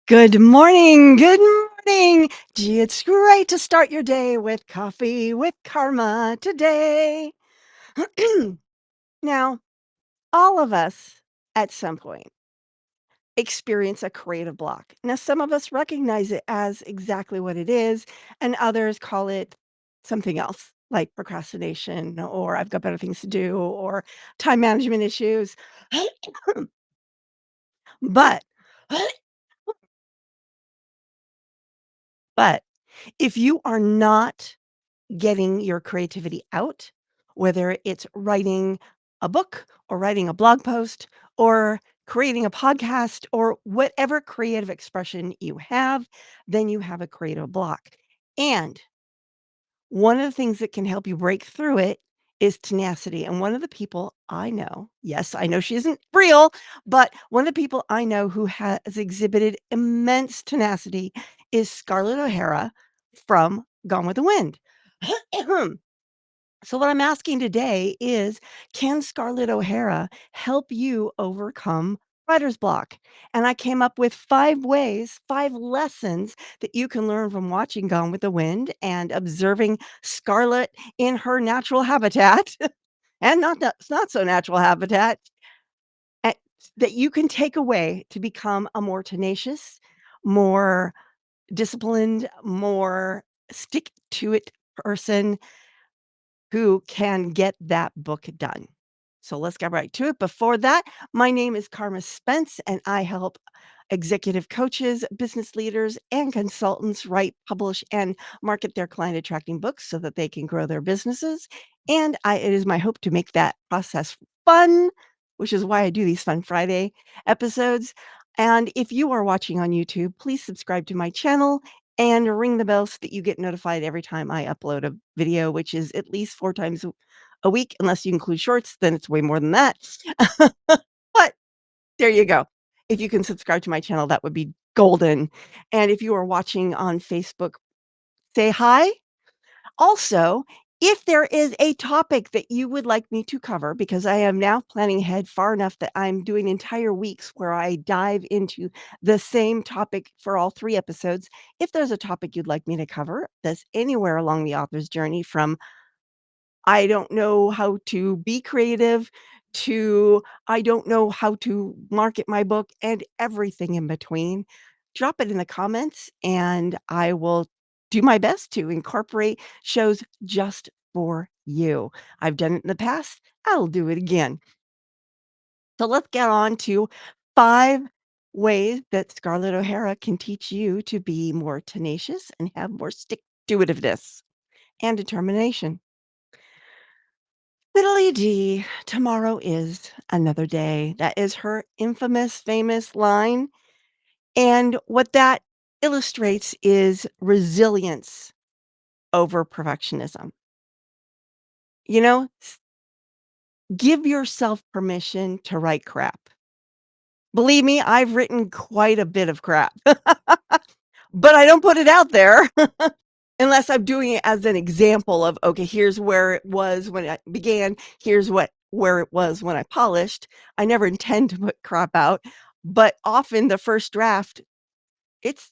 Good morning. Good morning. Gee, it's great to start your day with coffee with Karma today. Now, all of us at some point experience a creative block. Now, some of us recognize it as exactly what it is, and others call it something else, like procrastination, or I've got better things to do, or time management issues. But, but if you are not getting your creativity out, whether it's writing a book or writing a blog post or creating a podcast or whatever creative expression you have, then you have a creative block. And one of the things that can help you break through it is tenacity. And one of the people I know, yes, I know she isn't real, but one of the people I know who has exhibited immense tenacity is Scarlett O'Hara from Gone with the Wind. So what I'm asking today is, can Scarlett O'Hara help you overcome writer's block? And I came up with 5 ways, 5 lessons that you can learn from watching Gone with the Wind and observing Scarlett in her natural habitat and not so natural habitat, eh, that you can take away to become a more tenacious, more disciplined, more stick to it person who can get that book done. So let's get right to it. Before that, my name is Carma Spence, and I help executive coaches, business leaders, and consultants write, publish, and market their client attracting books so that they can grow their businesses. And it is my hope to make that process fun, which is why I do these Fun Friday episodes. And if you are watching on YouTube, please subscribe to my channel and ring the bell so that you get notified every time I upload a video, which is at least 4 times a week, unless you include shorts, then it's way more than that. But there you go. If you can subscribe to my channel, that would be golden. And if you are watching on Facebook, say hi. Also, if there is a topic that you would like me to cover, because I am now planning ahead far enough that I'm doing entire weeks where I dive into the same topic for all 3 episodes. If there's a topic you'd like me to cover that's anywhere along the author's journey from I don't know how to be creative to I don't know how to market my book and everything in between. Drop it in the comments and I will do my best to incorporate shows just for you. I've done it in the past. I'll do it again. So let's get on to 5 ways that Scarlett O'Hara can teach you to be more tenacious and have more stick to itiveness and determination. Fiddly dee, tomorrow is another day. That is her infamous, famous line. And what that illustrates is resilience over perfectionism. You know, give yourself permission to write crap. Believe me, I've written quite a bit of crap, but I don't put it out there. Unless I'm doing it as an example of, okay, here's where it was when I began, here's where it was when I polished. I never intend to put crap out, but often the first draft, it's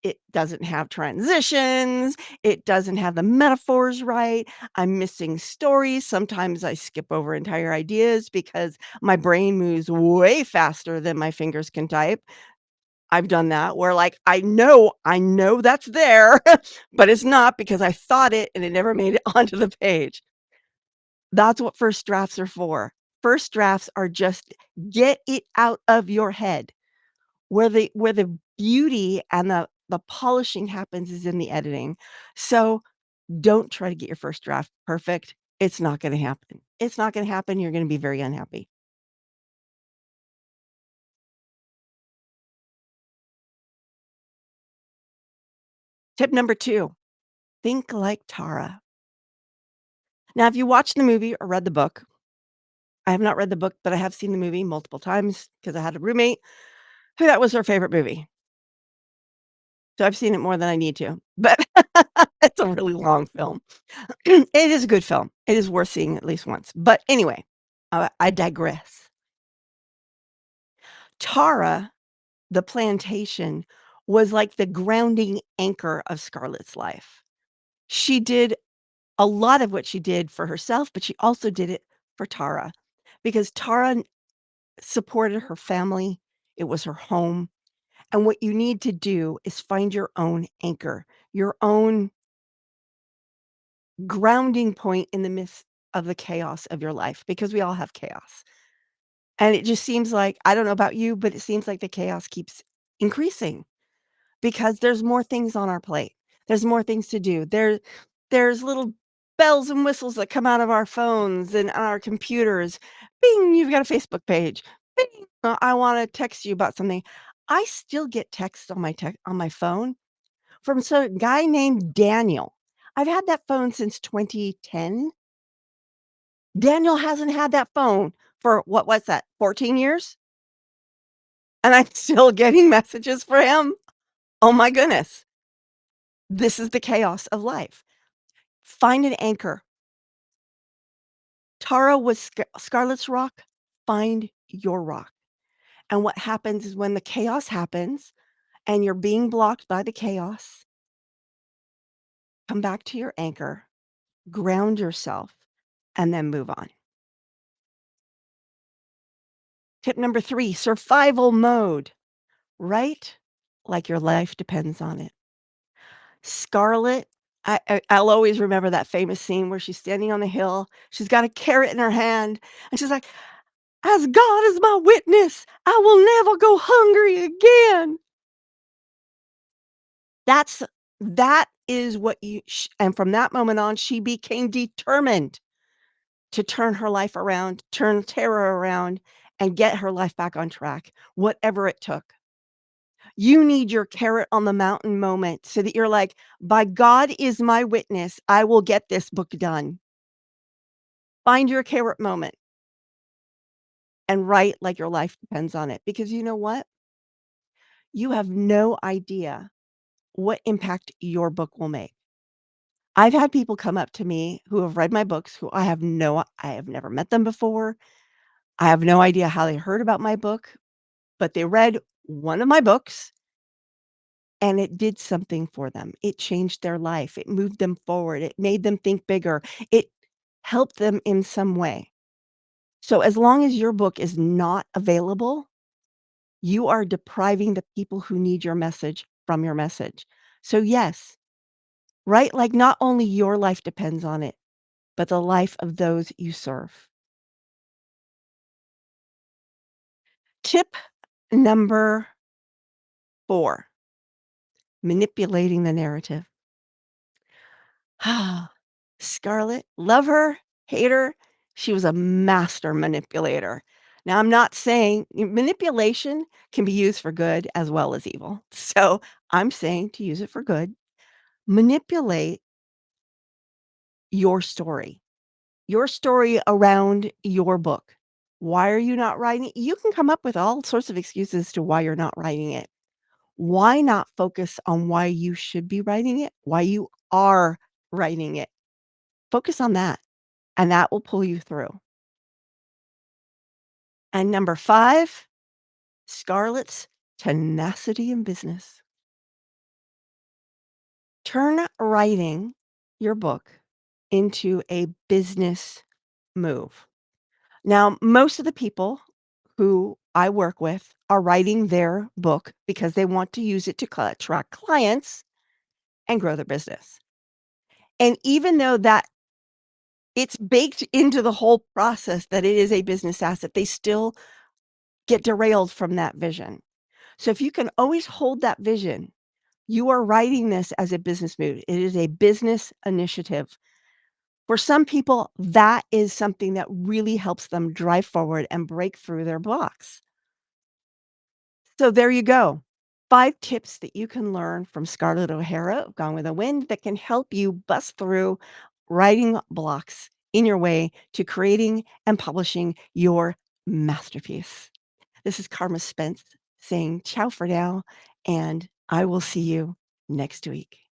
it doesn't have transitions, it doesn't have the metaphors right, I'm missing stories, sometimes I skip over entire ideas because my brain moves way faster than my fingers can type. I've done that where, like, I know that's there, but it's not because I thought it and it never made it onto the page. That's what first drafts are for. First drafts are just get it out of your head. Where the beauty and the polishing happens is in the editing. So, don't try to get your first draft perfect. It's not gonna happen. It's not gonna happen, you're gonna be very unhappy. Tip number 2, think like Tara. Now, if you watched the movie or read the book, I have not read the book, but I have seen the movie multiple times because I had a roommate who that was her favorite movie. So I've seen it more than I need to, but it's a really long film. It is a good film. It is worth seeing at least once. But anyway, I digress. Tara The plantation was like the grounding anchor of Scarlett's life. She did a lot of what she did for herself, but she also did it for Tara because Tara supported her family. It was her home. And what you need to do is find your own anchor, your own grounding point in the midst of the chaos of your life because we all have chaos. And it just seems like, I don't know about you, but it seems like the chaos keeps increasing because there's more things on our plate. There's more things to do. There's little bells and whistles that come out of our phones and on our computers. Bing, you've got a Facebook page. Bing, I want to text you about something. I still get texts on on my phone from some guy named Daniel. I've had that phone since 2010. Daniel hasn't had that phone for what was that, 14 years? And I'm still getting messages for him. Oh my goodness. This is the chaos of life. Find an anchor. Tara was Scarlett's rock. Find your rock. And what happens is when the chaos happens and you're being blocked by the chaos, come back to your anchor, ground yourself, and then move on. Tip number 3, survival mode. Write like your life depends on it. Scarlett, I'll always remember that famous scene where she's standing on the hill, she's got a carrot in her hand, and she's like, "As God is my witness, I will never go hungry again." That's that is what you and from that moment on, she became determined to turn her life around, turn terror around, and get her life back on track, whatever it took. You need your carrot on the mountain moment so that you're like, "By God is my witness, I will get this book done." Find your carrot moment and write like your life depends on it, because you know what? You have no idea what impact your book will make. I've had people come up to me who have read my books who I have never met them before. I have no idea how they heard about my book, but they read one of my books and it did something for them. It changed their life. It moved them forward. It made them think bigger. It helped them in some way. So as long as your book is not available, you are depriving the people who need your message from your message. So yes, right? Like not only your life depends on it, but the life of those you serve. Tip number 4, manipulating the narrative. Scarlett, love her, hate her, she was a master manipulator. Now, I'm not saying manipulation can be used for good as well as evil. So I'm saying to use it for good. Manipulate your story around your book. Why are you not writing it? You can come up with all sorts of excuses to why you're not writing it. Why not focus on why you should be writing it, why you are writing it? Focus on that, and that will pull you through. And number 5, Scarlett's tenacity in business. Turn writing your book into a business move. Now, most of the people who I work with are writing their book because they want to use it to attract clients and grow their business. And even though that it's baked into the whole process that it is a business asset, they still get derailed from that vision. So if you can always hold that vision, you are writing this as a business move. It is a business initiative. For some people, that is something that really helps them drive forward and break through their blocks. So there you go. 5 tips that you can learn from Scarlett O'Hara of Gone with the Wind that can help you bust through writing blocks in your way to creating and publishing your masterpiece. This is Karma Spence saying ciao for now, and I will see you next week.